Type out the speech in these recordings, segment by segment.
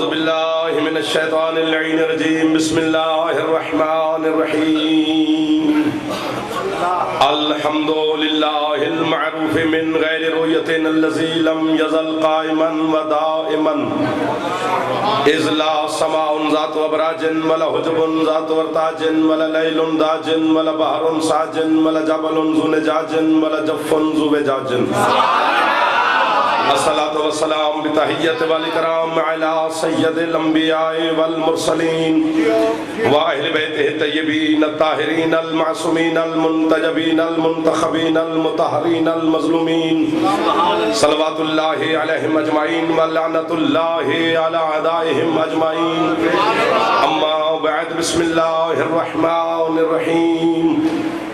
اعوذ باللہ من الشیطان اللعین الرجیم بسم اللہ الرحمن الرحیم الحمدللہ المعروف من غیر رؤیت الذی لم یزل قائما و دائما اذ لا سماء ذات ابراج ولا حجب ذات ورتاج ولا لیل داج ولا بحر ساج ولا جبل ذو نجاج ولا جف ذو وجاج الصلاة والسلام بتحیت والاکرام علی سید الانبیاء والمرسلین واہل بیتہ الطیبین الطاہرین المعصومین المنتجبین المنتخبین المطہرین المظلومین صلوات اللہ علیہم اجمعین ولعنت اللہ علی اعدائہم اجمعین اما بعد بسم اللہ الرحمن الرحیم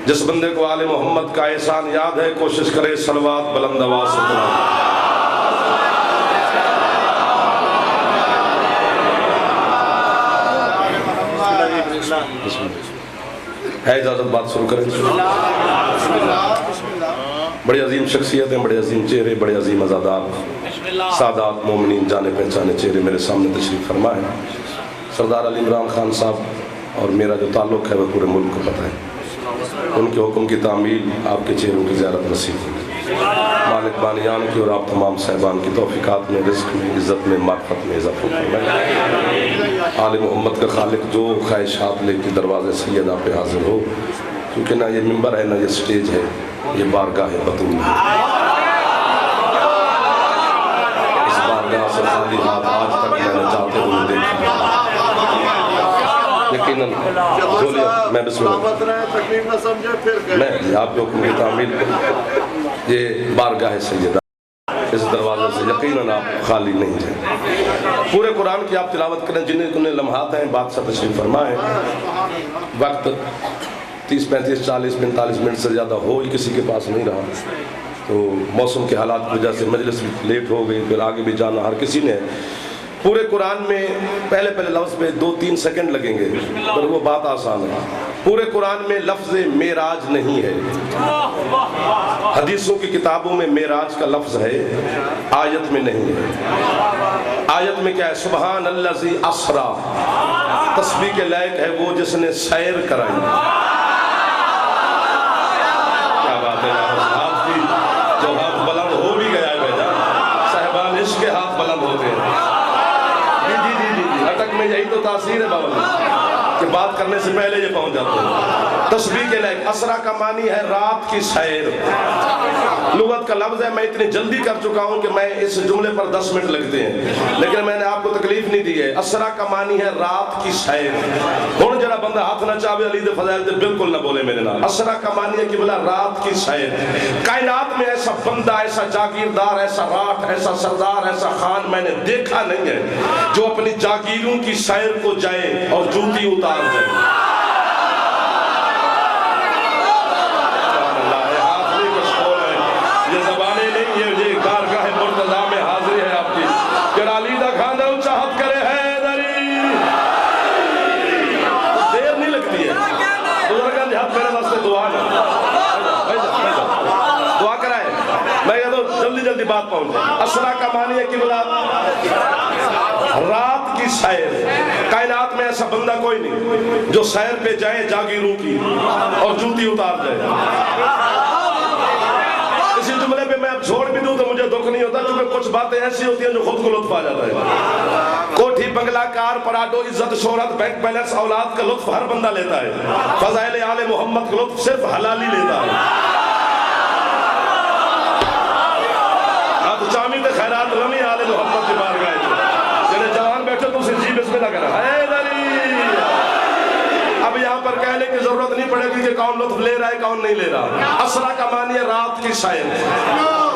جس بندے کو آل محمد کا احسان یاد ہے کوشش کرے صلوات بلند آواز سے پڑھیں ہے اجازت بات شروع کریں بڑی عظیم شخصیتیں بڑے عظیم چہرے بڑے عظیم عزادات سادات مومنین جانے پہچانے چہرے میرے سامنے تشریف فرما ہے سردار علی عمران خان صاحب اور میرا جو تعلق ہے وہ پورے ملک کو پتہ ہے ان کے حکم کی تعمیل آپ کے چہروں کی زیارت نصیب ہوگی مالک بانیان کی اور آپ تمام صاحبان کی توفیقات میں رزق میں عزت میں معرفت میں اضافہ فرمائے آل محمد کا خالق جو خواہشات لے کے دروازے سیدہ پہ حاضر ہو کیونکہ نہ یہ منبر ہے نہ یہ سٹیج ہے یہ بارگاہ بطول ہے اس بارگاہ سے خالی ہاتھ آج تک میں نے جاتے ہوئے دیکھا یقیناً میں بسم اللہ میں آپ کے حکم کی تعمیل یہ بارگاہ سیدہ اس دروازے سے یقیناً آپ خالی نہیں ہیں پورے قرآن کی آپ تلاوت کریں جنہیں لمحات ہیں بادشاہ تشریف فرمائیں وقت 30 35 40 45 منٹ سے زیادہ ہو ہی کسی کے پاس نہیں رہا تو موسم کے حالات کی وجہ سے مجلس لیٹ ہو گئی پھر آگے بھی جانا ہر کسی نے پورے قرآن میں پہلے لفظ پہ 2-3 سیکنڈ لگیں گے پر وہ بات آسان ہے پورے قرآن میں لفظ معراج نہیں ہے حدیثوں کی کتابوں میں معراج کا لفظ ہے آیت میں نہیں ہے آیت میں کیا ہے سبحان الذی اسرا تسبیح کے لائق ہے وہ جس نے سیر کرائی کیا بات ہے ہاتھ کی جو ہاتھ بلند ہو بھی گیا ہے بیٹا صاحبان عشق کے ہاتھ بلند ہوتے ہیں اٹک میں یہی تو تاثیر ہے بابا کہ بات کرنے سے پہلے یہ پہنچ جاتے ہیں تسبیح کے لائق اسرا کا معنی ہے رات کی سیر لغت کا لفظ ہے میں اتنی جلدی کر چکا ہوں کہ میں اس جملے پر 10 منٹ لگتے ہیں لیکن میں نے آپ کو تکلیف نہیں دی ہے اسرا کا معنی ہے رات کی سیر ہوں جڑا بندہ ہاتھ نہ چاہے علی دے فضائل تے بالکل نہ بولے میرے نام اسرا کا معنی ہے کہ بلا رات کی سیر کائنات میں ایسا بندہ ایسا جاگیردار ایسا راٹھ ایسا سردار ایسا خان میں نے دیکھا نہیں ہے جو اپنی جاگیروں کی سیر کو جائے اور جوتی اتار جائے جلدی بات پہنچ اسرا کا معنی ہے کہ بلا رات کی سیر کائنات میں ایسا بندہ کوئی نہیں جو سیر پہ جائے جاگیروں کی اور جوتی اتار جائے اسی جملے پہ میں اب چھوڑ بھی دوں تو مجھے دکھ نہیں ہوتا کیونکہ کچھ باتیں ایسی ہوتی ہیں جو خود کو لطف آ جاتا ہے کوٹھی بنگلہ کار پراڈو عزت شہرت بینک بیلنس اولاد کا لطف ہر بندہ لیتا ہے فضائل آل محمد کا لطف صرف حلالی لیتا ہے چامی تے خیرات رمی آل محمد کی بار گئے تھے جنہیں جوان بیٹھے تو اسے جی بسم اللہ کرا اب یہاں پر کہنے کی ضرورت نہیں پڑے گی کہ کون لطف لے رہا ہے کون نہیں لے رہا اسرا کا معنی ہے رات کی سیر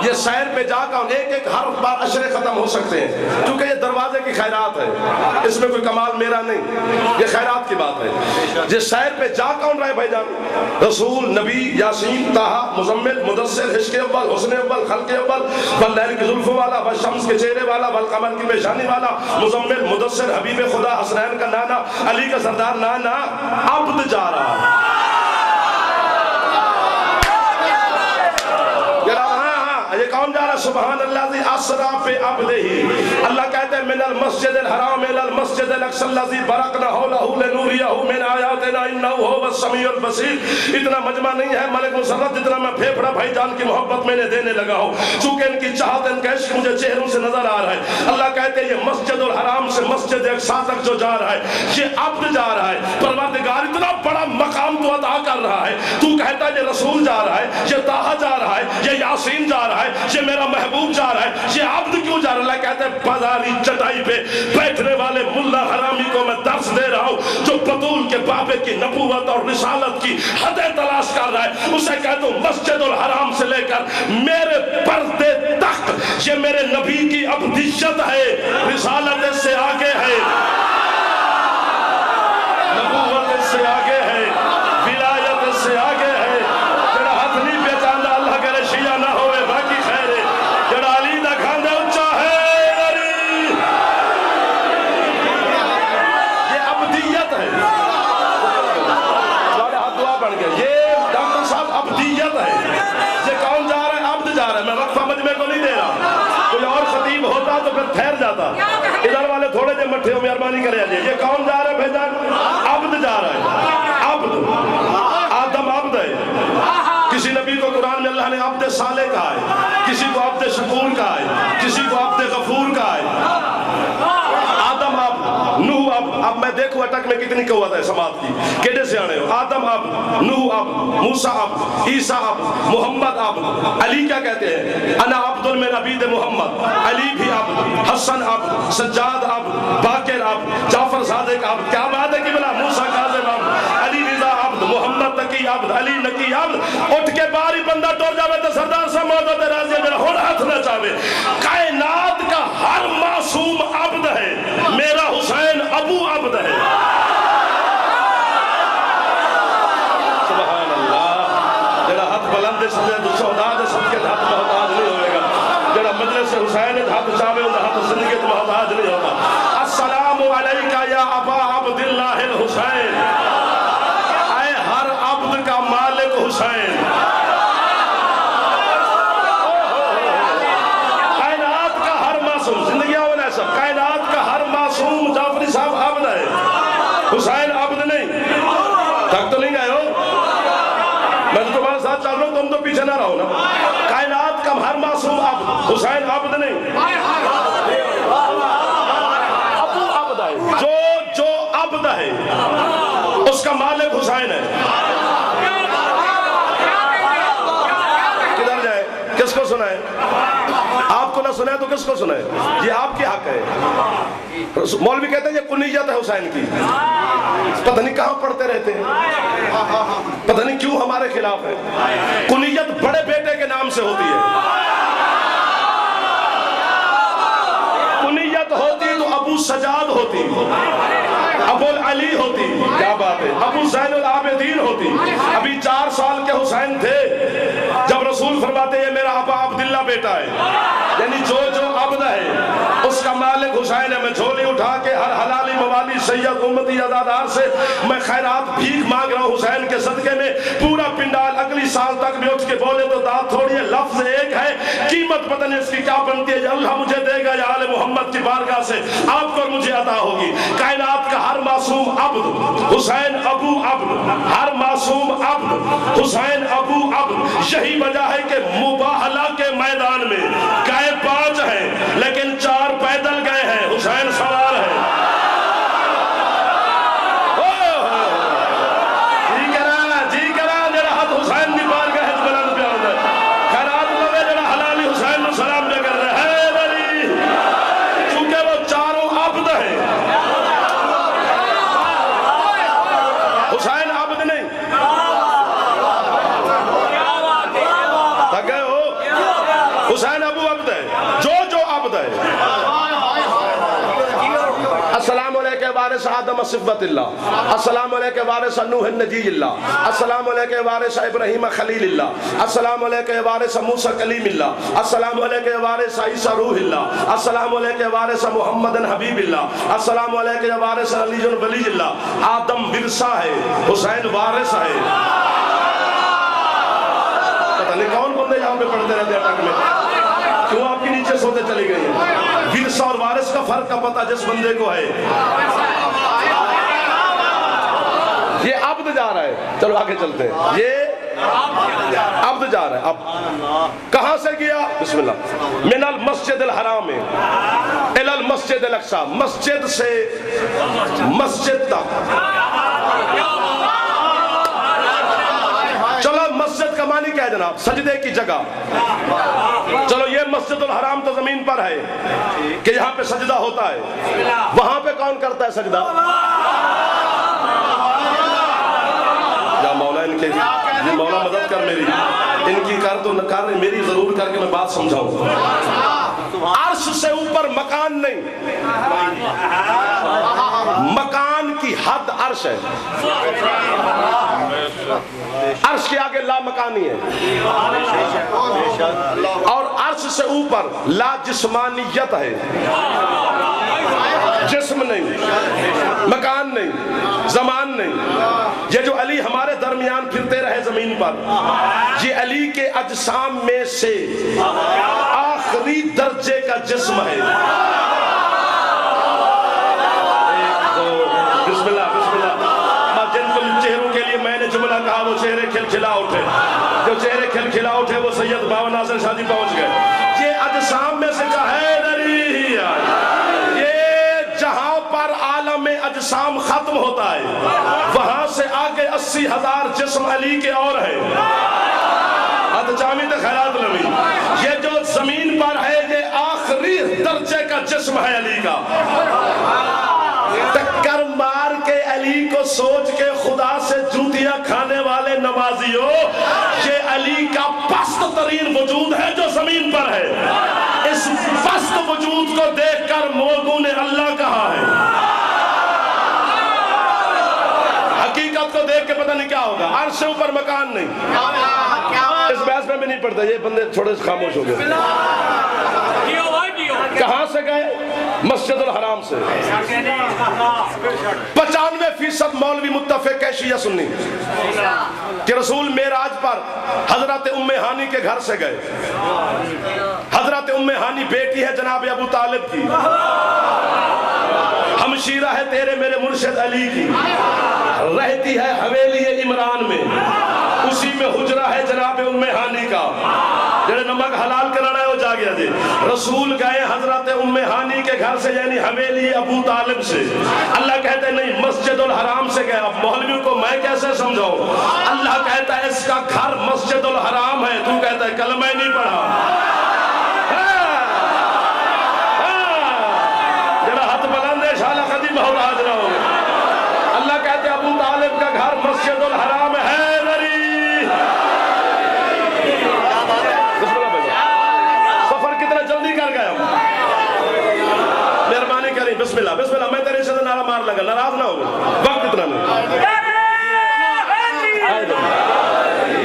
یہ سیر پہ جا کر ایک ایک ہر بار اشرے ختم ہو سکتے ہیں کیونکہ یہ دروازے کی خیرات ہے اس میں کوئی کمال میرا نہیں یہ خیرات کی بات ہے یہ سیر پہ جا کون رہے بھائی جان رسول نبی یاسین طٰہٰ مزمل مدثر عشق اول حسن اول خلق اول واللیل کی زلف والا والشمس کے چہرے والا والقمر کی پیشانی والا مزمل مدثر حبیب خدا حسنین کا نانا علی کا سردار نانا عبد جا رہا یہ کون جا رہا سبحان اللہ اسرا فی عبدہ اللہ کہتے ہے من المسجد الحرام الى المسجد الاقصى الذي باركنا حوله لنريه من آیاتنا انه هو السمیع البصیر۔ اتنا مجمع نہیں ہے ملک مسرت جتنا میں پھیپھڑا بھائی جان کی محبت میں نے دینے لگا ہوں، چونکہ ان کی چاہت ان کا عشق مجھے چہروں سے نظر آ رہا ہے۔ اللہ کہتے ہیں یہ مسجد الحرام سے مسجد اقصیٰ تک جو جا رہا ہے یہ عبد جا رہا ہے، پروردگار اتنا بڑا مقام تو عطا کر رہا ہے، تو کہتا ہے یہ رسول جا رہا ہے، یہ طٰہٰ جا رہا ہے، یہ یاسین جا رہا ہے، یہ میرا محبوب جا رہا ہے، یہ عبد کیوں جا رہا ہے؟ اللہ کہتے ہیں بازاری چٹائی پہ بیٹھنے والے ملا حرامی کو میں درس دے رہا ہوں جو بطول کے بابے کی نبوت اور رسالت کی حدیں تلاش کر رہا ہے، اسے کہتا ہوں مسجد الحرام سے لے کر میرے پردے تک یہ میرے نبی کی ابدیت ہے، رسالت سے آگے ہے، نبوت سے آگے ہے، ولایت سے آگے ہے۔ جڑا ہاتھ نہیں پہچانا اللہ کرے شیعہ نہ ہوئے باقی خیر ہے، جڑا علی دا کھاندہ اچھا ہے علی، یہ ابدیت ہے۔ سارے ہاتھ دعا بن گئے، یہ ڈاکٹر صاحب ابدیت ہے۔ یہ کون جا رہا ہے؟ عبد جا رہا ہے۔ میں وقفہ مجمع کو نہیں دے رہا، کوئی اور خطیب ہوتا تو پھر ٹھہر جاتا، ادھر والے تھوڑے جے مٹھے ہو مہربانی کرے آجئے۔ یہ کون جا رہا ہے بھیجان؟ عبد جا رہا ہے، عبد۔ آدم عبد ہے، کسی نبی کو قرآن میں اللہ نے عبد صالح کہا ہے، کسی کو عبد شکور کہا ہے، کسی کو عبد غفور کہا ہے۔ آدم عبد، نوح عبد۔ اب میں دیکھو اٹک میں کتنی قوت ہے سماعت کی، کیڑے سے آنے ہو؟ آدم عبد، نوح عبد، موسیٰ عبد، عیسیٰ عبد، محمد عبد۔ علی کیا کہتے ہیں؟ انا عبد من عبید محمد۔ علی بھی عبد، حسن عبد، سجاد عبد، باقر عبد، جعفر صادق عبد۔ کیا بات ہے کہ بلا موسیٰ کاظم عبد، علی رضا عبد، محمد تقی عبد، علی نقی عبد۔ اٹھ کے باری بندہ ٹور جاوے تو سردار سے موجود راضی میرا ہون ہاتھ نہ چاہے۔ کائنات کا ہر معصوم عبد ہے، میرا حسین ابو عبد ہے۔ سبحان اللہ۔ جڑا ہاتھ بلند سمجھے تو شہداء دے صدقے ہاتھ محتاج نہیں ہوئے گا، جڑا مجلس حسین ہاتھ چاہے تو ہاتھ زندگی محتاج نہیں ہوگا۔ السلام علیکہ یا ابا عبد اللہ الحسین، اے ہر عبد کا مالک حسین۔ کائنات کا ہر معصوم، زندگی ہونا ہے سب، کائنات کا ہر معصوم جعفری صاحب عبد ہے، حسین عبد نہیں۔ تک تو نہیں گئے ہو؟ میں تو تمہارے ساتھ چل رہا ہوں، تم تو پیچھے نہ رہو نا۔ کائنات کا ہر معصوم عبد، حسین عبد نہیں، ابو عبد ہے۔ جو عبد ہے اس کا مالک حسین ہے۔ کدھر جائے؟ کس کو سنائے؟ آپ کو نہ سنائے تو کس کو سنائے؟ یہ آپ کی حق ہے۔ مولوی کہتے ہیں یہ کنیت ہے حسین کی، پتہ نہیں کہاں پڑھتے رہتے ہیں، پتہ نہیں کیوں ہمارے خلاف ہے۔ کنیت بڑے بیٹے کے نام سے ہوتی ہے، کنیت ہوتی تو ابو سجاد ہوتی، ابو علی ہوتی، کیا بات ہے، ابو زین العابدین ہوتی۔ ابھی 4 سال کے حسین تھے جب رسول فرماتے ہیں میرا ابا عبداللہ بیٹا ہے، یعنی جو عبد ہے اس کا مالک حسین ہے۔ میں جھولی اٹھا کے ہر حلالی موالی سید امتی عزادار سے میں خیرات بھیک مانگ رہا ہوں حسین کے صدقے میں۔ پورا پنڈال اگلی سال تک بھی اٹھ کے بولے تو داد تھوڑی ہے، لفظ ایک ہے، قیمت پتہ نہیں اس کی کیا بنتی ہے، یا اللہ مجھے دے گا یا آل محمد کی بارگاہ سے آپ کو مجھے عطا ہوگی۔ کائنات کا ہر معصوم عبد حسین ابو عبد، ہر معصوم عبد حسین ابو عبد۔ یہی وجہ ہے کہ مباہلہ کے میدان میں گئے 5 ہیں لیکن 4 پیدل گئے ہیں، حسین سوار ہے۔ جی کرا جڑا ہاتھ حسین دی بار گئے بلند پہ آؤں گا، خیرات لوے جڑا حلالی حسین نو سلام پہ کر رہے ہیں علی، چونکہ وہ 4 عبد ہیں۔ حسین عبد نہیں، تھک گئے ہو؟ حسین ابو عبد ہے، جو عبد ہے۔ السلام علیکہ وارث آدم صفوت اللہ، السلام علیکہ وارث نوح النجی اللہ، السلام علیکہ وارث ابراہیم خلیل اللہ، السلام علیکہ وارث موسیٰ کلیم اللہ، السلام علیکہ وارث عیسیٰ روح اللہ، السلام علیکہ وارث محمد حبیب اللہ، السلام علیکہ وارث علی ولی اللہ۔ آدم ورثہ ہے، حسین وارث ہے۔ پتہ نہیں کون بندے یہاں پہ پڑھتے رہتے ہیں اٹک میں، کیوں آپ کی نیچے سوتے چلی گئی ہیں؟ ورثہ اور وارث کا فرق کا پتہ جس بندے کو ہے. یہ عبد جا رہا ہے, چلو آگے چلتے ہیں. یہ عبد جا رہا ہے. اب کہاں سے گیا؟ بسم اللہ. من المسجد الحرام الی المسجد الاقصی, مسجد سے مسجد تک. چلو مسجد کا معنی کیا ہے جناب؟ سجدے کی جگہ. چلو یہ مسجد الحرام تو زمین پر ہے کہ یہاں پہ سجدہ ہوتا ہے, وہاں پہ کون کرتا ہے سجدہ؟ یا مولا ان کے یہ مولا مدد کر میری, ان کی کر تو کر رہے, میری ضرور کر کے میں بات سمجھاؤں. عرش سے اوپر مکان نہیں, مکان کی حد عرش ہے. عرش کے آگے لا مکانی ہے, اور عرش سے اوپر لا جسمانیت ہے. جسم نہیں, مکان نہیں, زمان نہیں. یہ جو علی ہمارے درمیان پھرتے رہے زمین پر, یہ علی کے اجسام میں سے آخری درجے کا جسم ہے. بسم اللہ بسم اللہ. جن چہروں کے لیے میں نے جملہ کہا وہ چہرے کھلکھلا اٹھے, جو چہرے کھلکھلا اٹھے وہ سید باوا ناصر شاہ جی پہنچ گئے. یہ اجسام میں سے کا حیدری ہی ہے. یہ جہاں پر عالم اجسام ختم ہوتا ہے, وہاں سے آگے 80,000 جسم علی کے اور ہیں. جامع خیرات نبی, یہ جو زمین پر ہے یہ آخری درجے کا جسم ہے علی کا. ٹکر مار کے علی کو سوچ کے خدا سے جوتیاں کھانے والے نمازیوں, یہ علی کا پست ترین وجود ہے جو زمین پر ہے. اس پست وجود کو دیکھ کر لوگوں نے اللہ کہا ہے. حقیقت کو دیکھ کے پتہ نہیں کیا ہوگا. عرش سے اوپر مکان نہیں. اس بحث میں بھی نہیں پڑتا, یہ بندے تھوڑے سے خاموش ہو گئے. کہاں سے گئے؟ مسجد الحرام سے. 95% مولوی متفق ہے شیعہ سنی کہ رسول معراج پر حضرت ام ہانی کے گھر سے گئے. حضرت ام ہانی بیٹی ہے جناب ابو طالب کی, ہمشیرہ ہے تیرے میرے مرشد علی کی, رہتی ہے حویلی عمران میں, اسی میں حجرہ ہے جناب ام ہانی کا. جڑے نمک حلال کرانا ہے وہ جا گیا. دے رسول گئے حضرت ام ہانی کے گھر سے, یعنی حویلی ابو طالب سے. اللہ کہتے ہیں نہیں مسجد الحرام سے گئے. اب مولویوں کو میں کیسے سمجھاؤں؟ اللہ کہتا ہے اس کا گھر مسجد الحرام ہے, تو کہتا ہے کلمہ ہی نہیں پڑھا. جڑا ہاتھ بلند ہے شالا قدیم ہو راج نہ ہو. اللہ کہتے ہیں ابو طالب کا گھر مسجد الحرام ہے. بسم اللہ بسم اللہ. میں تیرے سے نعرہ مار لگا, ناراض نہ ہو, وقت اتنا نہیں.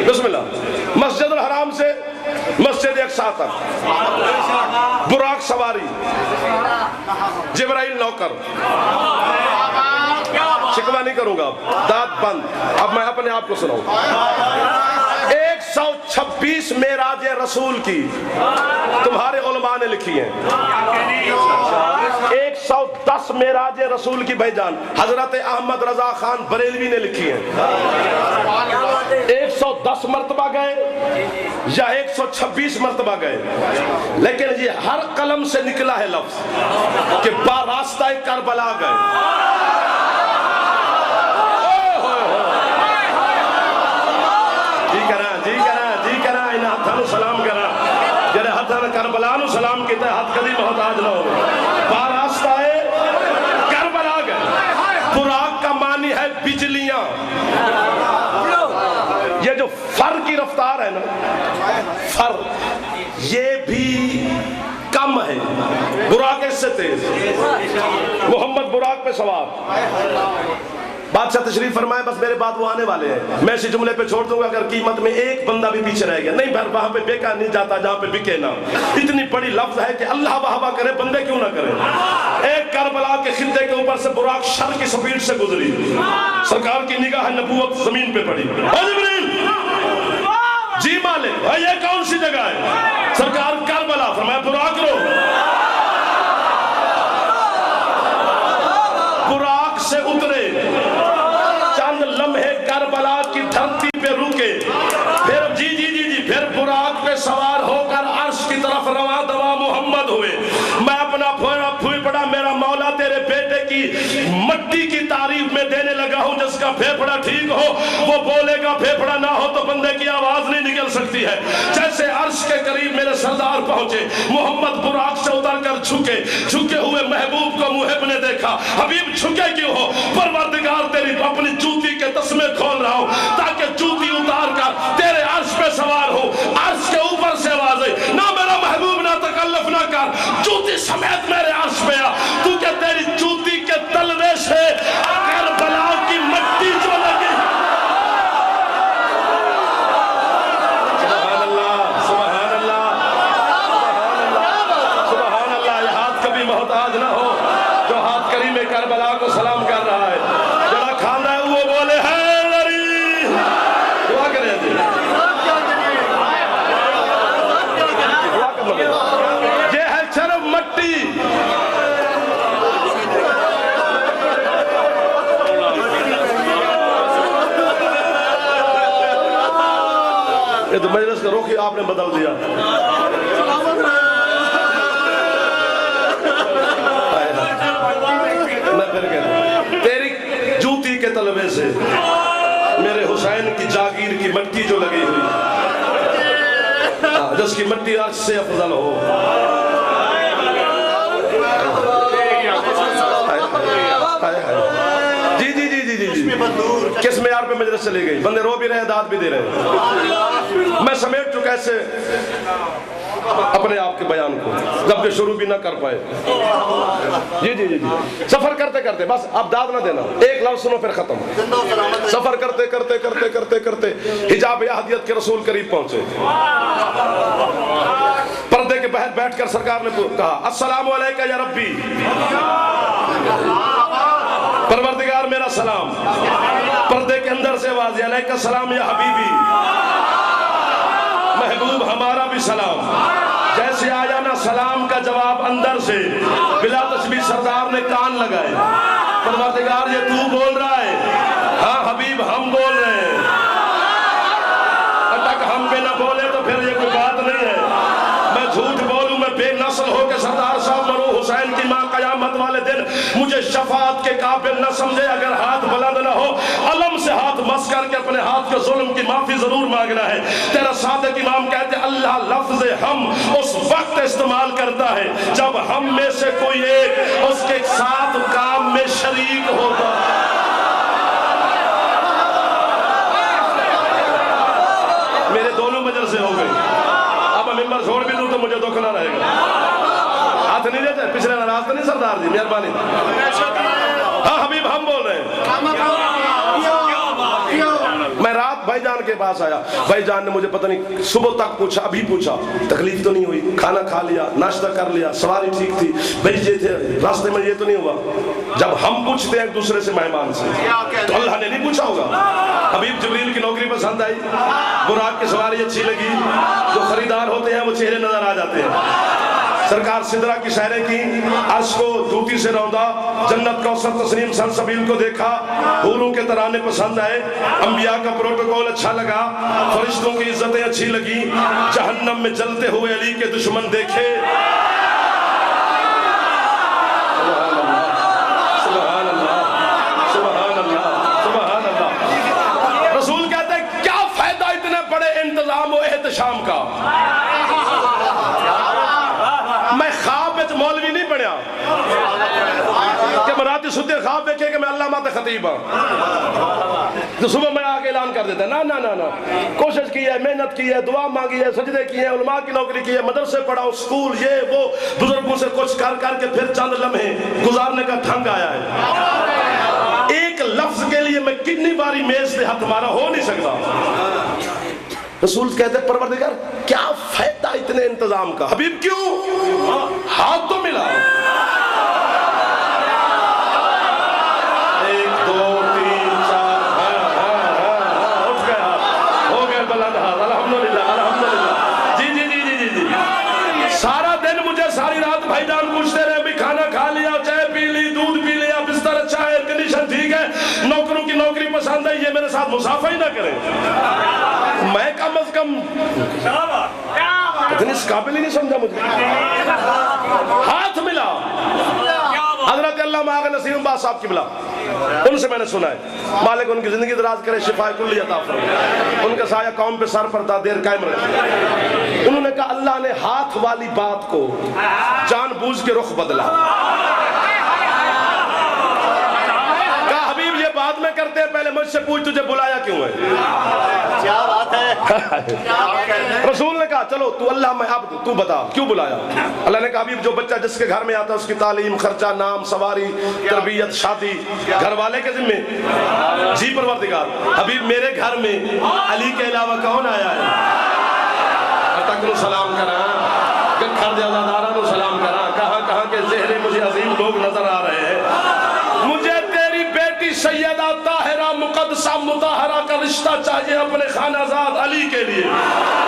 بسم اللہ. مسجد الحرام سے مسجد اقصی تک براق سواری, جبرائیل نوکر. شکوہ نہیں کروں گا, داد بند. اب میں اپنے آپ کو سناؤں. 126 معراج رسول کی تمہارے علماء نے لکھی ہیں. 110 معراج رسول کی بھائی جان حضرت احمد رضا خان بریلوی نے لکھی ہیں. 110 مرتبہ گئے یا 126 مرتبہ گئے, لیکن یہ ہر قلم سے نکلا ہے لفظ کہ باراستہ کربلا گئے. سلام کرا جڑے ہاتھ کربلا نو سلام کیتا ہے, ہاتھ کدی محتاج نہ ہو. باراستہ کربلا گئے. براق کا معنی ہے بجلیاں. یہ جو فر کی رفتار ہے نا, فر یہ بھی کم ہے, براق اس سے تیز. محمد براق پہ سوار. بادشاہ تشریف فرمائے, بس میرے بعد وہ آنے والے ہیں, میں اسی جملے پہ چھوڑ دوں گا اگر قیمت میں ایک بندہ بھی پیچھے رہ گیا. نہیں بھر وہاں پہ بیکا نہیں جاتا جہاں پہ بکے نہ. اتنی بڑی لفظ ہے کہ اللہ واہ کرے, بندے کیوں نہ کرے. ایک کربلا کے خطے کے اوپر سے براق شر کی سپیڈ سے گزری, سرکار کی نگاہ نبوت زمین پہ پڑی. جی مالک یہ کون سی جگہ ہے؟ سرکار کربلا. فرمایا براق رو. سے اترے، چند لمحے کربلا کی دھرتی پہ رکے، پھر پھر براق پہ سوار ہو کر عرش کی طرف رواں دواں محمد ہوئے۔ میں اپنا پھوئی پڑا میرا مولا تیرے بیٹے کی مٹی کی تعریف میں دینے لگا ہوں، جس کا پھیپھڑا ٹھیک ہو وہ بولے گا، پھیپھڑا نہ ہو تو بندے کی آواز نہیں نکل سکتی ہے۔ جیسے عرش کے قریب میرے سردار پہنچے، محمد براق سے اتر کر جھکے ہوئے محبوب کو محب نے دیکھا۔ حبیب جھکے کیوں ہو؟ پروردگار تیری اپنی جوتی کے تسمے کھول رہا ہوں تاکہ جوتی اتار کر تیرے عرش پہ سوار ہو۔ عرش کے اوپر سے آواز آئی، نہ میرا محبوب نہ تکلف نہ کر، جوتی سمیت میرے عرش پہ آ، تو کہ تیری جوتی کے تلوے سے کربلا کی مٹی جو لگی۔ سبحان اللہ، سبحان اللہ، سبحان اللہ۔ یہ ہاتھ کبھی محتاج نہ ہو جو ہاتھ کریم کربلا کو سلام کر رہا ہے، جڑا کھانا ہے وہ بولے ہے لری، دعا کرے تھے، یہ ہے صرف مٹی۔ یہ تو مجلس کا رخ ہی آپ نے بدل دیا۔ میں پھر کہتا ہوں، تیری جوتی کے تلوے سے میرے حسین کی جاگیر کی مٹی جو لگی ہوئی، جس کی مٹی عرش سے افضل ہو۔ جی کس معیار پہ مجلس چلی گئی، بندے رو بھی رہے داد بھی دے رہے۔ میں سمیٹ چکا ایسے اپنے آپ کے بیان کو، جبکہ شروع بھی نہ کر پائے۔ جی سفر کرتے کرتے بس اب داد نہ دینا، ایک لفظ سنو پھر ختم۔ سفر کرتے کرتے کرتے کرتے کرتے حجاب احدیت کے رسول قریب پہنچے۔ پردے کے بہر بیٹھ کر سرکار نے کہا، السلام علیکہ یا ربی، پروردگار میرا سلام۔ پردے کے اندر سے آواز، علیکہ السلام یا حبیبی، محبوب ہمارا بھی سلام۔ جیسے آیا نا سلام کا جواب اندر سے، بلا تشبیہ سردار نے کان لگائے، پروردگار یہ تو بول رہا ہے؟ ہاں حبیب ہم بول رہے ہیں۔ تک ہم پہ نہ بولے تو پھر یہ کوئی بات نہیں ہے۔ میں جھوٹ بولوں، میں بے نسل ہو کے سردار صاحب مرو حسین کی ماں قیامت والے دن مجھے شفاعت کے قابل نہ سمجھے۔ اگر ہاتھ بلند نہ ہو، علم سے ہاتھ مس کر کے اپنے ہاتھ کے ظلم کی معافی ضرور مانگنا ہے۔ تیرا صادق امام کہتے ہیں اللہ لفظ ہم اس وقت استعمال کرتا ہے جب ہم میں سے کوئی ایک اس کے ساتھ کام میں شریک ہوتا۔ میرے دونوں مجلسیں ہو گئی، اب میں ممبر چھوڑ بھی دوں تو مجھے دکھ نہ رہے گا۔ ہاتھ نہیں دیتے، پچھلے ناراض تو نہیں سردار جی، مہربانی۔ ہاں حبیب ہم بول رہے ہیں۔ میں رات بھائی جان کے پاس آیا، بھائی جان نے مجھے پتہ نہیں صبح تک پوچھا، ابھی پوچھا، تکلیف تو نہیں ہوئی، کھانا کھا لیا، ناشتہ کر لیا، سواری ٹھیک تھی، بھیجے تھے راستے میں، یہ تو نہیں ہوا۔ جب ہم پوچھتے ہیں ایک دوسرے سے مہمان سے تو اللہ نے نہیں پوچھا ہوگا۔ حبیب جبریل کی نوکری پسند آئی، براق کی سواری اچھی لگی، جو خریدار ہوتے ہیں وہ چہرے نظر آ جاتے ہیں۔ سرکار سدرہ کی سیریں کی، عرش کو جوتی سے روندا، جنت کوثر تسنیم سلسبیل کو دیکھا، حوروں کے ترانے پسند آئے، انبیاء کا پروٹوکول اچھا لگا، فرشتوں کی عزتیں اچھی لگی، جہنم میں جلتے ہوئے علی کے دشمن دیکھے۔ سبحان اللہ، سبحان اللہ، سبحان اللہ۔ رسول کہتے ہیں کیا فائدہ اتنے بڑے انتظام و احتشام کا؟ میں خواب میں مولوی نہیں پڑھیا کہ مراتی سدے خواب دیکھے کہ میں علامہ خطیب ہوں تو صبح میں آگے اعلان کر دیتا ہے نا کوشش کی ہے، محنت کی ہے، دعا مانگی ہے، سجدے کی ہے، علماء کی نوکری کی ہے، مدرسے پڑھا، اسکول، یہ وہ، بزرگوں سے کچھ کر کر کے پھر چند لمحے گزارنے کا ڈھنگ آیا ہے۔ ایک لفظ کے لیے میں کتنی باری میز پہ ہاتھ مارا، ہو نہیں سکتا۔ رسول کہتے ہیں پروردگار کیا فائدہ اتنے انتظام کا؟ حبیب کیوں؟ ہاتھ تو ملا، 1 2 3 4 اٹھ گیا، ہو گئے بلند ہاتھ، الحمدللہ الحمدللہ۔ جی سارا دن مجھے ساری رات بھائی جان پوچھتے رہے بھی کھانا کھا لیا، چائے پی لی، دودھ پی لیا، بستر اچھا ہے، کنڈیشن ساتھ مسافہ ہی نہ کریں؟ میں کم از کم اتنی اس قابل ہی نہیں سمجھا مجھے. ہاتھ ملا. حضرت علامہ آغا نصیر باز صاحب کی بلا، ان سے میں نے سنا ہے مالک ان کی زندگی دراز کرے، شفا کلی عطا فرمائے، ان کا سایہ قوم پہ سر پر تا دیر قائم رکھے. انہوں نے کہا اللہ نے ہاتھ والی بات کو جان بوجھ کے رخ بدلا. کہا حبیب یہ بعد میں کرتے ہیں، پہلے مجھ سے پوچھ تجھے بلایا کیوں ہے؟ کیا بات ہے. رسول نے کہا چلو تو اللہ میں عبد، تو بتا کیوں بلایا؟ اللہ نے کہا حبیب جو بچہ جس کے گھر میں آتا ہے اس کی تعلیم، خرچہ، نام، سواری، تربیت، شادی گھر والے کے ذمے. جی پروردگار. حبیب میرے گھر میں علی کے علاوہ کون آیا ہے؟ تک نو سلام کرا، گھر جزادارہ نو سلام کرا. کہاں کہاں کے چہرے مجھے عظیم لوگ نظر آ رہے ہیں. مجھے تیری بیٹی سیدہ طاہرہ مقدسہ مطہرہ کا رشتہ چاہیے اپنے خانہ زاد علی کے لیے.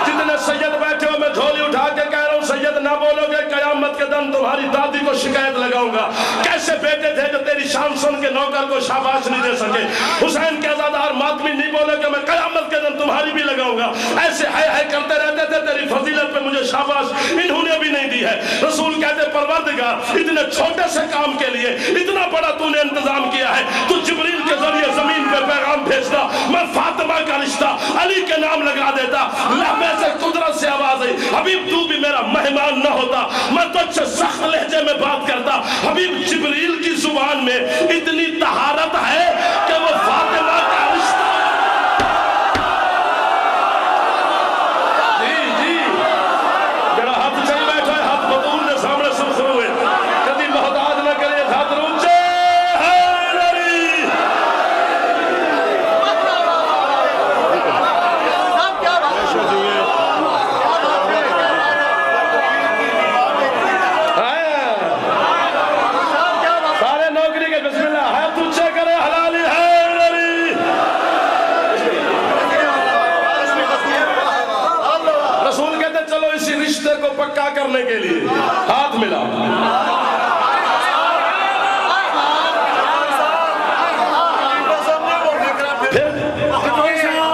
جتنے سید بیٹھے ہو میں جھولی اٹھا کے کہہ رہا ہوں سید نہ بولو گے قیامت کے دن تمہاری دادی کو شکایت لگاؤں گا. کیسے بیٹے تھے جو تیری شان سن کے نوکر کو شاباش نہیں دے سکے. حسین کے عزادار ماتمی نہیں بولے کہ میں قیامت کے دن تمہاری بھی لگاؤں گا. ایسے ہے کرتے رہتے تھے، تیری فضیلت پہ مجھے شاباش انہوں نے بھی نہیں دی ہے. رسول کہتے پروردگار اتنے چھوٹے سے کام کے لیے اتنا بڑا تو نے انتظام کیا ہے. تو جبریل کے ذریعے زمین پہ پیغام بھیجتا، میں فاطمہ کا رشتہ علی کے نام لگا دیتا. لہبے سے قدرت سے آواز آئی حبیب تو بھی میرا مہمان نہ ہوتا، میں تجھ سے سخت لہجے میں بات کرتا. حبیب جبریل کی زبان میں اتنی طہارت ہے کہ وہ فاطمہ کا رشتہ. جی جی جڑا ہاتھ چل بیٹھا ہے ہاتھ بطول نے سامنے سرخ ہوئے، کبھی محتاج نہ کرے ہاتھ روچے. کو پکا کرنے کے لیے ہاتھ ملا.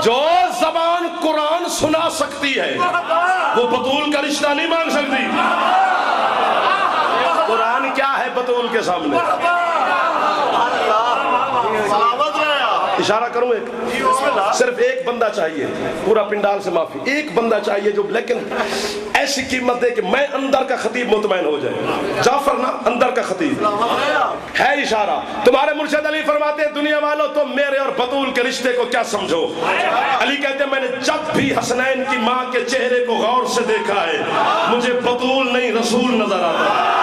جو زبان قرآن سنا سکتی ہے وہ بطول کا رشتہ نہیں مانگ سکتی. قرآن کیا ہے بطول کے سامنے؟ اشارہ کروں ایک، صرف ایک بندہ چاہیے، پورا پنڈال سے معافی، ایک بندہ چاہیے جو لیکن ایسی قیمت دے کہ میں اندر کا خطیب مطمئن ہو جائے. جعفر نا اندر کا خطیب ہے. اشارہ تمہارے مرشد علی فرماتے ہیں دنیا والوں تم میرے اور بطول کے رشتے کو کیا سمجھو؟ علی کہتے ہیں میں نے جب بھی حسنین کی ماں کے چہرے کو غور سے دیکھا ہے مجھے بطول نہیں رسول نظر آتا.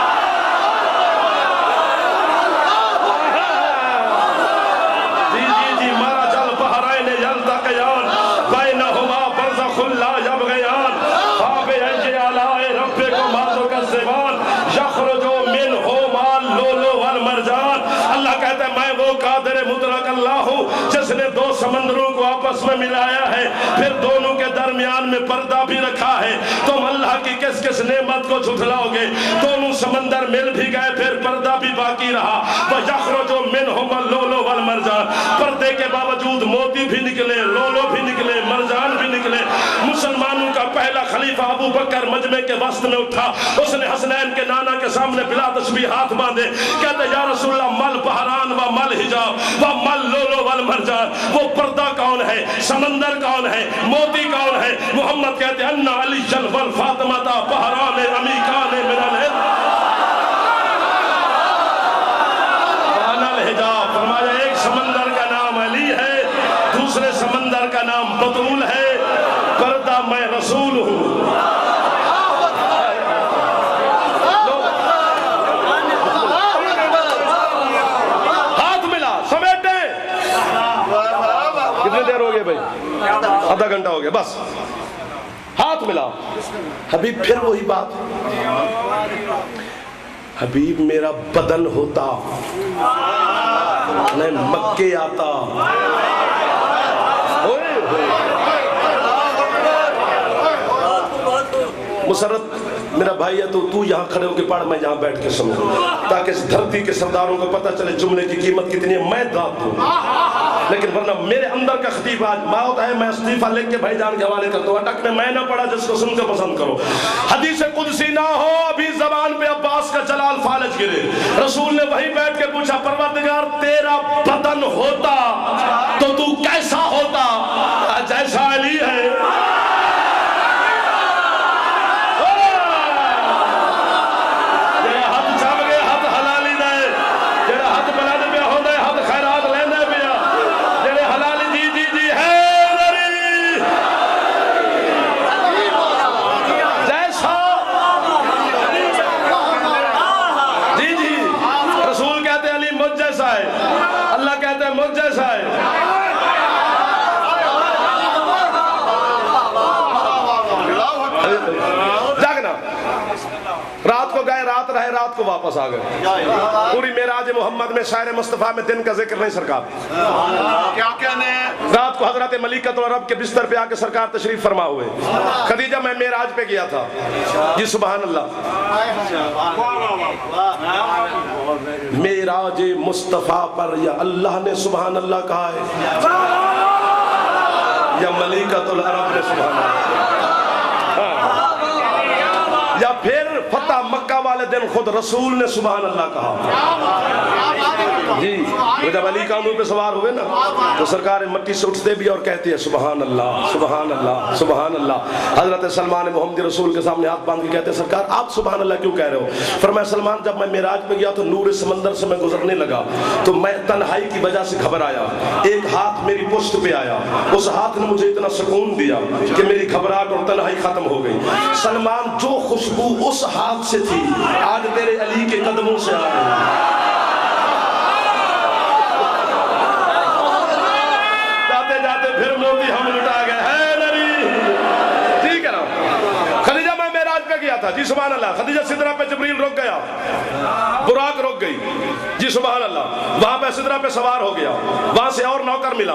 جس نے دو سمندروں کو آپس میں ملایا ہے پھر دونوں کے درمیان میں پردہ بھی رکھا ہے. تم اللہ کی کس کس نعمت کو جھٹلاؤ گے؟ دونوں سمندر مل بھی گئے پھر پردہ بھی باقی رہا. وَيَخْرُجُ مِنْهُمَا اللُّؤْلُؤُ وَالْمَرْجَانُ. پردے کے باوجود موتی بھی نکلے، لولو بھی نکلے، مرجان بھی نکلے. مسلمانوں کا پہلا خلیفہ ابو بکر مجمع کے وسط میں اٹھا، اس نے حسنین کے نانا کے سامنے بلا تشبیہ ہاتھ باندھے، کہتے یا رسول اللہ مل بحران و مل حجاب و مل لولو والمرجان. وہ پردہ کون ہے؟ سمندر کون ہے؟ موتی کون ہے؟ محمد کہتے ہیں انا علی جلف الفاطمہ بحران امیکان من الہد وانا الحجاب. فرمایا ایک سمندر کا نام علی ہے، دوسرے سمندر کا نام بطول ہے. پردہ میں رسول ہوں. کتنے دیر ہو گئے بھائی؟ آدھا گھنٹہ ہو گیا بس. ہاتھ ملا. حبیب پھر وہی بات، حبیب میرا بدن ہوتا میں مکے آتا. مسرت میرا بھائی ہے تو یہاں کھڑے ہو کے پڑھ، میں یہاں بیٹھ کے سمجھوں تاکہ اس دھرتی کے سرداروں کو پتہ چلے جملے کی قیمت کتنی ہے. میں داد دوں لیکن ورنہ میرے اندر کا خطیب آج موت ہے، میں استعفیٰ لکھ کے بھائی جان کے حوالے کرتا ہوں، اٹک میں نہ پڑھا جس کو سن کے پسند کرو۔ حدیث قدسی نہ ہو ابھی زبان پہ عباس کا جلال فالج گرے، رسول نے وہیں بیٹھ کے پوچھا پروردگار تیرا بدن ہوتا تو تو کیسا ہوتا؟ جیسا علی ہے۔ اللہ کہتے ہیں مجھ جیسا ہے۔ جاگنا، رات کو گئے، رات رہے، رات کو واپس آ گئے۔ پوری معراج محمد میں شاعر مصطفیٰ میں دن کا ذکر نہیں سرکار، کیا کہنے ہیں؟ رات کو حضرت ملیکۃ العرب کے بستر پہ آ کے سرکار تشریف فرما ہوئے۔ خدیجہ میں معراج پہ گیا تھا، جی سبحان اللہ، معراج مصطفیٰ پر یا اللہ نے سبحان اللہ کہا ہے یا ملیکۃ العرب نے سبحان اللہ، یا پھر فتح مکہ والے دن خود رسول نے سبحان اللہ کہا۔ جی وہ جب علی کاندھوں پہ سوار ہوئے نا تو سرکار مٹی سے اٹھتے بھی اور کہتے ہیں سبحان اللہ سبحان اللہ سبحان اللہ۔ حضرت سلمان محمد رسول کے سامنے ہاتھ باندھ کے کہتے ہیں سرکار آپ سبحان اللہ کیوں کہہ رہے ہو؟ فرمایا سلمان جب میں معراج پہ گیا تو نور سمندر سے میں گزرنے لگا تو میں تنہائی کی وجہ سے گھبرایا، ایک ہاتھ میری پشت پہ آیا، اس ہاتھ نے مجھے اتنا سکون دیا کہ میری گھبراہٹ اور تنہائی ختم ہو گئی۔ سلمان جو خوشبو اس ہاتھ سے تھی آج تیرے علی کے قدموں سے آ رہی۔ جاتے جاتے پھر موتی ہم لٹا گئے ہے نری، ٹھیک ہے نا۔ خدیجہ میں معراج پہ گیا تھا، جی سبحان اللہ، خدیجہ سدرہ پہ جبریل رک گیا، براق رک گئی، جی سبحان اللہ، وہاں پہ سدرہ پہ سوار ہو گیا، وہاں سے اور نوکر ملا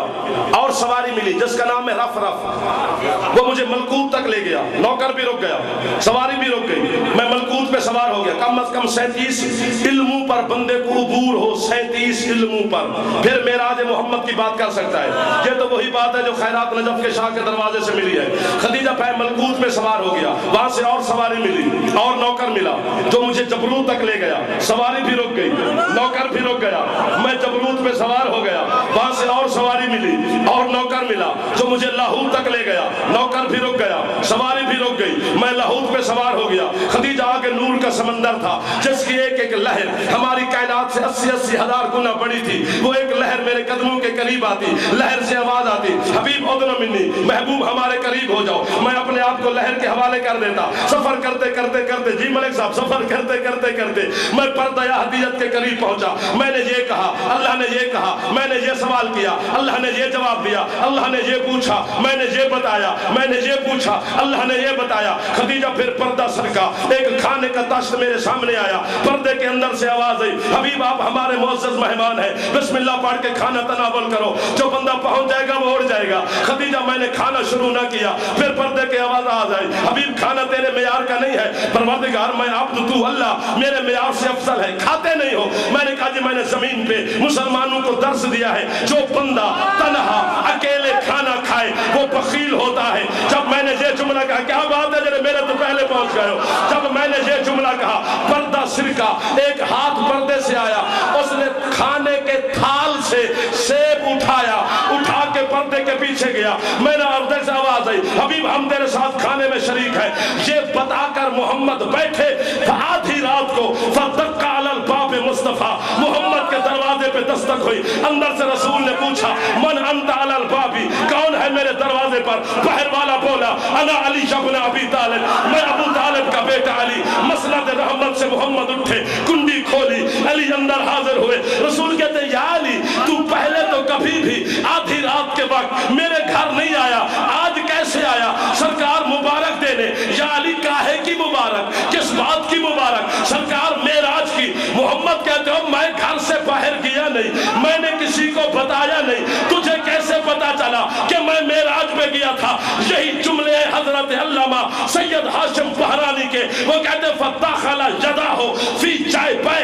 اور سواری ملی جس کا نام ہے رف رف، وہ مجھے ملکوت تک لے گیا، نوکر بھی رک گیا، سواری بھی رک گئی، میں ملکوت پہ سوار ہو گیا۔ کم از کم 37 علموں پر بندے کو عبور ہو، 37 علموں پر، پھر معراج محمد کی بات کر سکتا ہے۔ یہ تو وہی بات ہے جو خیرات نجف کے شاہ کے دروازے سے ملی ہے۔ خدیجہ پہ ملکوت پہ سوار ہو گیا، وہاں سے اور سواری ملی اور نوکر ملا جو مجھے جبروت تک لے گیا، سواری بھی رک گئی، نوکر بھی رک گیا، میں جبروت پہ سوار ہو گیا، وہاں سے اور سواری ملی اور نوکر ملا جو مجھے لاہور تک لے گیا، نوکر بھی رک گیا، سواری بھی رک گئی، میں لاہور پہ سوار ہو گیا۔ خدیجہ آگے نور کا سمندر تھا جس کی ایک ایک لہر ہماری کائنات سے 80 ہزار گنا بڑی تھی، وہ ایک لہر میرے قدموں کے قریب آتی، لہر سے آواز آتی حبیب اذن منی، محبوب ہمارے قریب ہو جاؤ۔ میں اپنے آپ کو لہر کے حوالے کر دیتا، سفر کرتے کرتے کرتے، جی ملک صاحب، سفر کرتے کرتے کرتے میں پردہ احدیت کے قریب پہنچا۔ میں نے یہ کہا، اللہ نے یہ کہا، میں نے یہ سوال کیا، اللہ نے یہ جواب دیا، اللہ نے یہ پوچھا، میں نے یہ بتایا، میں نے یہ پوچھا، اللہ نے یہ بتایا۔ خدیجہ پھر پردہ سرکا، ایک کھانے کا تاشت میرے سامنے آیا، پردے کے اندر سے آواز آئی حبیب آپ ہمارے معزز مہمان ہیں، بسم اللہ پڑھ کے کھانا تناول کرو، جو بندہ پہنچ جائے گا وہ اڑ جائے گا۔ خدیجہ میں نے کھانا شروع نہ کیا، پھر پردے کے آواز آئی حبیب کھانا تیرے معیار کا نہیں ہے، پروردگار میں عبد تو اللہ میرے معیار سے افضل ہے، کھاتے نہیں ہو۔ میں نے کہا جی میں نے زمین پہ مسلمانوں کو درس دیا ہے جو بندہ تنہا اکیلے کھانا کھائے وہ بخیل ہوتا ہے۔ جب میں نے یہ جملہ کہا، کیا بات ہے جنہیں میرے تو پہلے پہنچ گئے ہو، جب میں نے یہ جملہ کہا پردہ سرکا، ایک ہاتھ پردے سے آیا، اس نے کھانے کے تھال سے سیب اٹھایا، اٹھا کے پردے کے پیچھے گیا۔ میں نے پردے سے آواز آئی حبیب ہم تیرے ساتھ کھانے میں شریک ہیں۔ یہ بتا کر محمد بیٹھے، آدھی رات کو فدق علی الباب مصطفیٰ، محمد کے دروازے پہ دستک ہوئی، اندر سے رسول نے پوچھا من انت علی البابی، کون ہے میرے دروازے پر؟ باہر والا بولا انا علی ابن ابی طالب، میں ابو طالب کا بیٹا علی۔ مسند رحمت سے محمد اٹھے، کنڈی کھولی، علی اندر حاضر ہوئے۔ رسول کہتے ہیں یا علی تو پہلے تو کبھی بھی آدھی رات کے وقت میرے گھر نہیں آیا، آج کیسے آیا؟ سرکار مبارک دینے، یا علی کاہے کی مبارک، کس بات کی مبارک؟ سرکار معراج کی۔ محمد کہتے ہو میں گھر سے باہر گیا نہیں، میں نے کسی کو بتایا نہیں، تجھے کیسے پتا چلا کہ میں معراج پہ گیا تھا؟ یہی جملے حضرت علامہ سید ہاشم بہرانی کے، وہ کہتے فدخل یدہ فی جیبہ،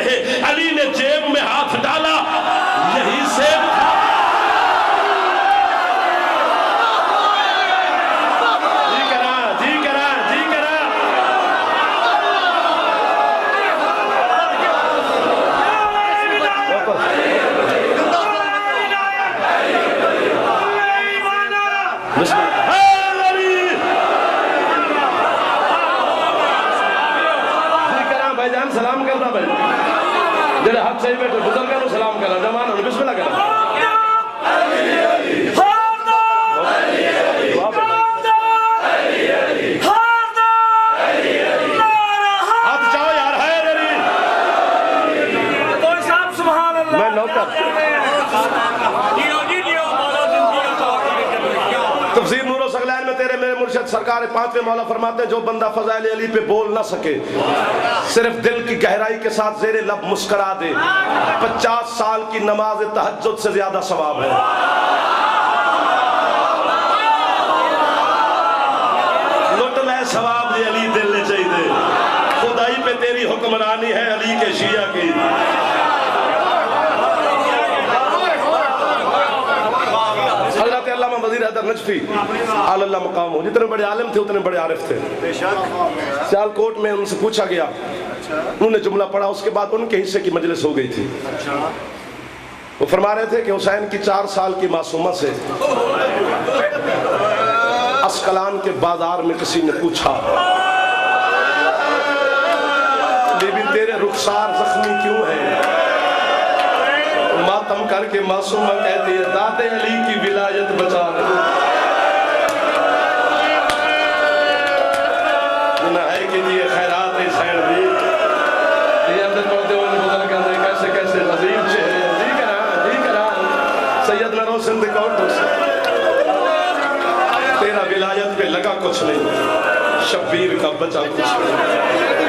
علی نے جیب میں ہاتھ ڈالا، یہی سیب تھا۔ بیٹھے بزرگوں سلام کرنا جوان بسم اللہ کرنا تفسیر نور و ثقلین میں تیرے میرے مرشد سرکار پانچویں مولا فرماتے ہیں جو بندہ فضائل علی پہ بول نہ سکے صرف دل کی گہرائی کے ساتھ زیر لب مسکرا دے 50 سال کی نماز تہجد سے زیادہ ثواب ہے لٹ لے ثواب دے علی دل لے چاہیے خدائی پہ تیری حکمرانی ہے علی کے شیعہ کی حضرت علامہ وزیر حیدر نجفی آل اللہ مقام ہو جتنے بڑے عالم تھے اتنے بڑے عارف تھے سیالکوٹ میں ان سے پوچھا گیا انہوں نے جملہ پڑھا اس کے بعد ان کے حصے کی مجلس ہو گئی تھی وہ فرما رہے تھے کہ حسین کی 4 سال کی معصومہ سے اسقلان کے بازار میں کسی نے پوچھا لیکن تیرے رخسار زخمی کیوں ہے ماتم کر کے معصومہ کہتی ہے داد علی کی ولایت بچا رہے نہ ہے کہ یہ خیرات حسین بھی یہ اندر پڑھتے ہوئے بدل کر دے کیسے کیسے عظیم چہرے جی کرا سیدنا روشن دکھاؤ تیرا ولایت پہ لگا کچھ نہیں شبیر کا بچا کچھ نہیں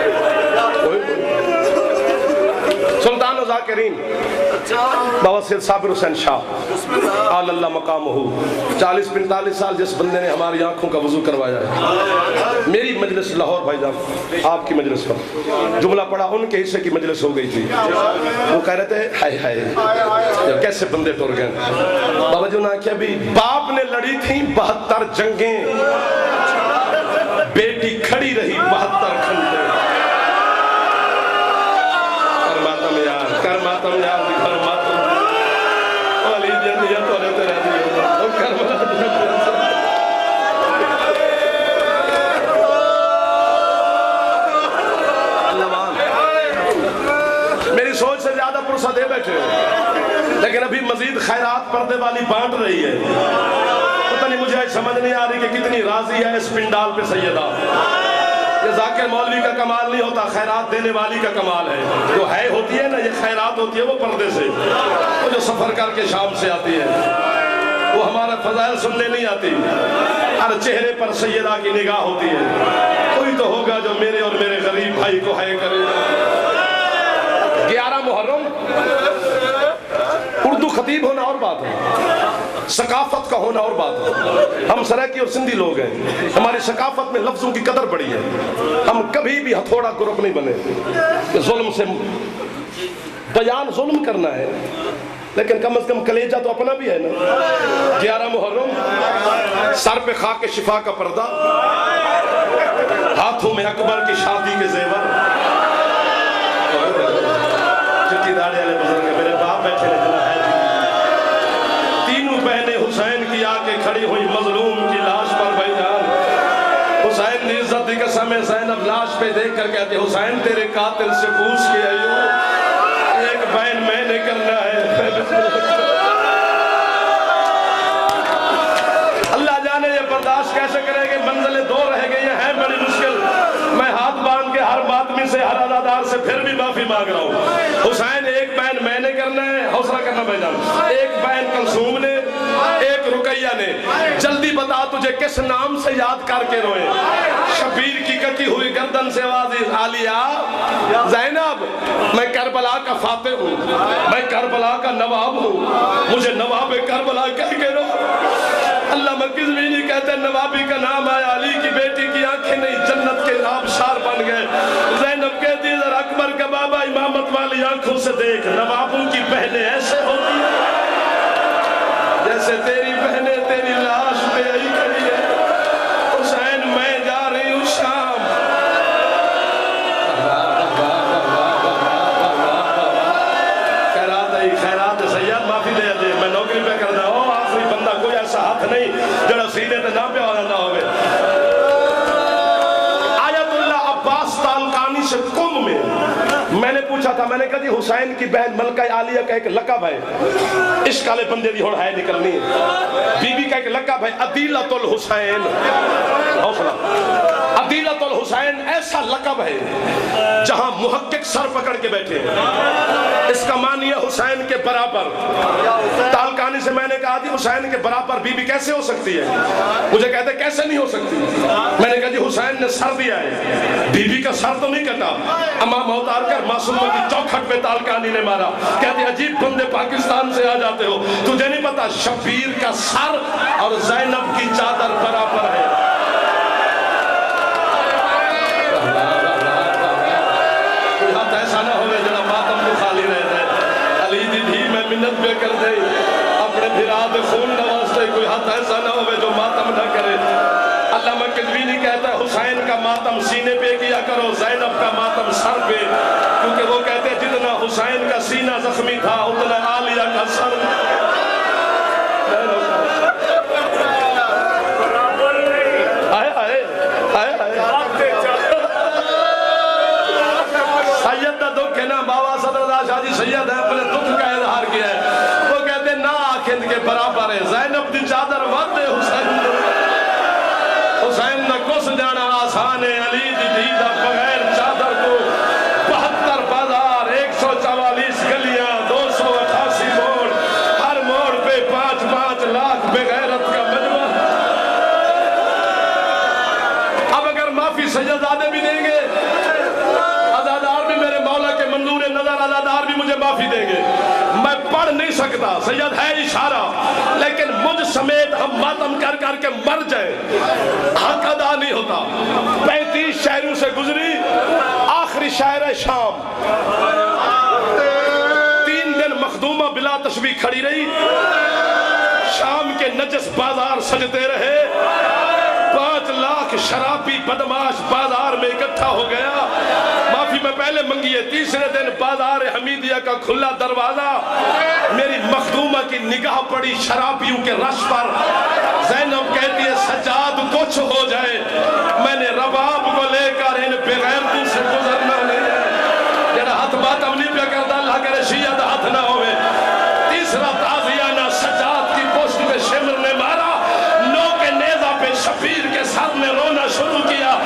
سلطان و ذاکرین بابا سید صابر حسین شاہ آل اللہ مقام ہو 40-45 سال جس بندے نے ہماری آنکھوں کا وضو کروایا ہے میری مجلس لاہور بھائی جان آپ کی مجلس پر جملہ پڑھا ان کے حصے کی مجلس ہو گئی تھی وہ کہہ رہے تھے ہائے ہائے کیسے بندے ٹور گئے بابا جو نے کیا بھی باپ نے لڑی تھیں 72 جنگیں بیٹی کھڑی رہی 72 گھنٹے کر ماتم یاد کر ماتم علی جن یہ تو رہتے رہتی ہے کر ماتم میری سوچ سے زیادہ پرسہ دے بیٹھے ہو لیکن ابھی مزید خیرات پردے والی بانٹ رہی ہے پتہ نہیں مجھے سمجھ نہیں آ رہی کہ کتنی راضی ہے اس پنڈال پہ سیدہ یہ ذاکر مولوی کا کمال نہیں ہوتا خیرات دینے والی کا کمال ہے جو ہے ہوتی ہے نا یہ خیرات ہوتی ہے وہ پردے سے وہ جو سفر کر کے شام سے آتی ہے وہ ہمارا فضائل سننے نہیں آتی ہر چہرے پر سیدہ کی نگاہ ہوتی ہے کوئی تو ہوگا جو میرے اور میرے غریب بھائی کو ہے کرے 11 محرم اردو خطیب ہونا اور بات ہے ثقافت کا ہونا اور بات ہے ہم سرائکی اور سندھی لوگ ہیں ہماری ثقافت میں لفظوں کی قدر بڑی ہے ہم کبھی بھی ہتھوڑا گروپ نہیں بنے کہ ظلم سے بیان ظلم کرنا ہے لیکن کم از کم کلیجہ تو اپنا بھی ہے نا 11 محرم سر پہ خاک شفا کا پردہ ہاتھوں میں اکبر کی شادی کے زیور چٹی داڑھی والے بزرگ میرے باپ بیٹھے رہنا ہے تینوں بہنیں حسین کی آ کے کھڑی ہوئی مظلوم کی لاش پر بھائی جان حسین نے عزت دی قسم زینب لاش پہ دیکھ کر کہتے حسین تیرے قاتل سے پوچھ کے آئیو ایک بہن میں نے کرنا ہے اللہ جانے یہ برداشت کیسے کرے گے منزلیں 2 رہ گئی ہیں بڑی مشکل میں ہاتھ باندھ کے ہر آدمی سے ہر ادادار سے پھر بھی معافی مانگ رہا ہوں حسین ایک بہن میں نے کرنا ہے حوصلہ کرنا بھائی جان ایک بہن کلثوم نے ایک رقیہ نے جلدی بتا تجھے کس نام سے یاد کر کے روئے شبیر کی کٹی ہوئی گردن سے آواز عالیہ زینب میں کربلا کا فاتح ہوں میں کربلا کا نواب ہوں مجھے نواب کربلا کہہ کے رو اللہ مرکزوی نہیں کہتے نوابی کا نام آیا علی کی بیٹی کی آنکھیں نہیں جنت کے آبشار بن گئے زینب کہتی ہے ذرا اکبر کا بابا امامت والی آنکھوں سے دیکھ نوابوں کی بہنیں ایسے ہوتی ہیں جیسے تیری بہنیں تیری لاش پہ آئی کھڑی ہے حسین میں جا رہی ہوں شام خیرات سیاد معافی دے دے میں نوکری پہ کرنا ہوں آخری بندہ کوئی ایسا ہاتھ نہیں جڑا سینے تے نہ پہ آنا نہ ہوئے آیت اللہ عباس تالکانی سے کم میں نے پوچھا پوچھا تھا, میں نے کہا جی حسین کی بہن ملکہ عالیہ کا ایک لقب ہے, عشق والے بندے دی ہن ہے نکلنی, بی بی کا ایک لقب ہے عدیلۃ الحسین. حوصلہ, عدیلۃ الحسین ایسا لقب ہے جہاں محقق سر پکڑ کے بیٹھے ہیں. اس کا معنی ہے حسین کے برابر. تالکانی سے میں نے کہا جی حسین کے برابر بی بی کیسے ہو سکتی ہے؟ مجھے کہتے کیسے نہیں ہو سکتی. میں نے کہا جی حسین نے سر دیا ہے, بی بی کا سر تو نہیں کٹا. امام اتار کر معصومہ کی چوکھٹ پہ تالکانی نے مارا. کہتے عجیب بندے پاکستان سے آ جاتے ہو, تجھے نہیں پتا شبیر کا سر اور زینب کی چادر برابر ہے. کوئی ہاتھ ایسا نہ ہوئے جڑا ماتم کو خالی رہ جائے. علی دی دھی میں منت پہ کر دے, اپنے بھرا دے خون نوازتے, کوئی ہاتھ ایسا نہ ہوئے جو ماتم نہ کرے. علامہ قزوینی کہتا ہے حسین کا ماتم سینے پہ کیا کرو, زینب کا ماتم سر پہ, کیونکہ وہ کہتے ہیں جتنا حسین کا سینہ زخمی تھا اتنا عالیہ کا سر. سید دا دکھ ہے نا, بابا صدر شاہ جی سید ہے, اپنے دکھ کا اظہار کیا ہے. وہ کہتے ہیں نا آخند کے برابر ہے, زینب دی چادر ود ہے حسین. حسین نہ کس جانا آسان ہے, علی دی دھی دا بغیر چادر کو 72 بازار, 144 گلیاں, 288 موڑ, ہر موڑ پہ 5-5 لاکھ بغیرت کا مجمع. اب اگر معافی سیدزادے بھی دیں گے, عزادار بھی میرے مولا کے منظور نظر, عزادار بھی مجھے معافی دیں گے. میں پڑھ نہیں سکتا, سید ہے اشارہ, لیکن مجھ سمیت ہم ماتم کر کر کے مر جائیں, حق ادا نہیں ہوتا. 35 شہروں سے گزری, آخری شہر شام, 3 دن مخدومہ بلا تشبیہ کھڑی رہی. شام کے نجس بازار سجتے رہے, 5 لاکھ شرابی بدماش بازار میں اکٹھا ہو گیا. معافی میں پہلے منگی ہے. تیسرے دن بازار حمیدیہ کا کھلا دروازہ, میری مخدومہ کی نگاہ پڑی شرابیوں کے رش پر. زینب کہتی ہے سجاد کچھ ہو جائے, میں نے رباب کو لے کر ان بغیرتوں سے گزرنا نہیں ہے. جڑا ہاتھ ماتم نہیں پہ کرتا, اللہ کرے شیعہ دا ہاتھ نہ ہوئے. تیسرا تازیانہ سجاد کی پشت پہ شمر نے مارا, نو کے نیزہ پہ شبیر کے سر نے رونا شروع کیا.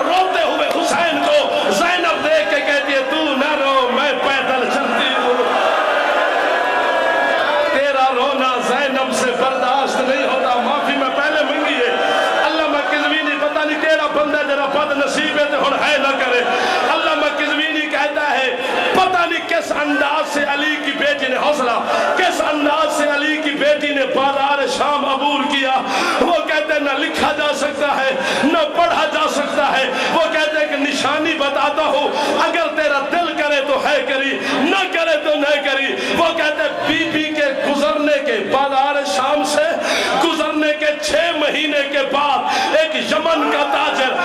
روتے ہوئے حسین کو زینب دیکھ کے کہتی ہے تو نہ رو, میں پیدل چلتی ہوں. تیرا رونا زینب سے برداشت نہیں ہوتا. معافی میں پہلے منگی ہے. علامہ قزوینی پتہ نہیں کیڑا بندہ جرا بد نصیب ہے تو ہن ہے نہ کرے. علامہ قزوینی کہتا ہے پتہ نہیں کس انداز سے علی کی بیٹی نے, حوصلہ, کس انداز سے علی کی بیٹی نے بازار شام عبور کیا. وہ کہتے ہیں نہ لکھا جا سکتا ہے نہ پڑھا جا سکتا ہے. وہ کہتے ہیں کہ نشانی بتاتا ہوں, اگر تیرا دل کرے تو ہے کری, نہ کرے تو نہ کری. وہ کہتے ہیں بی بی کے گزرنے کے, بازار شام سے گزرنے کے 6 مہینے کے بعد ایک یمن کا تاجر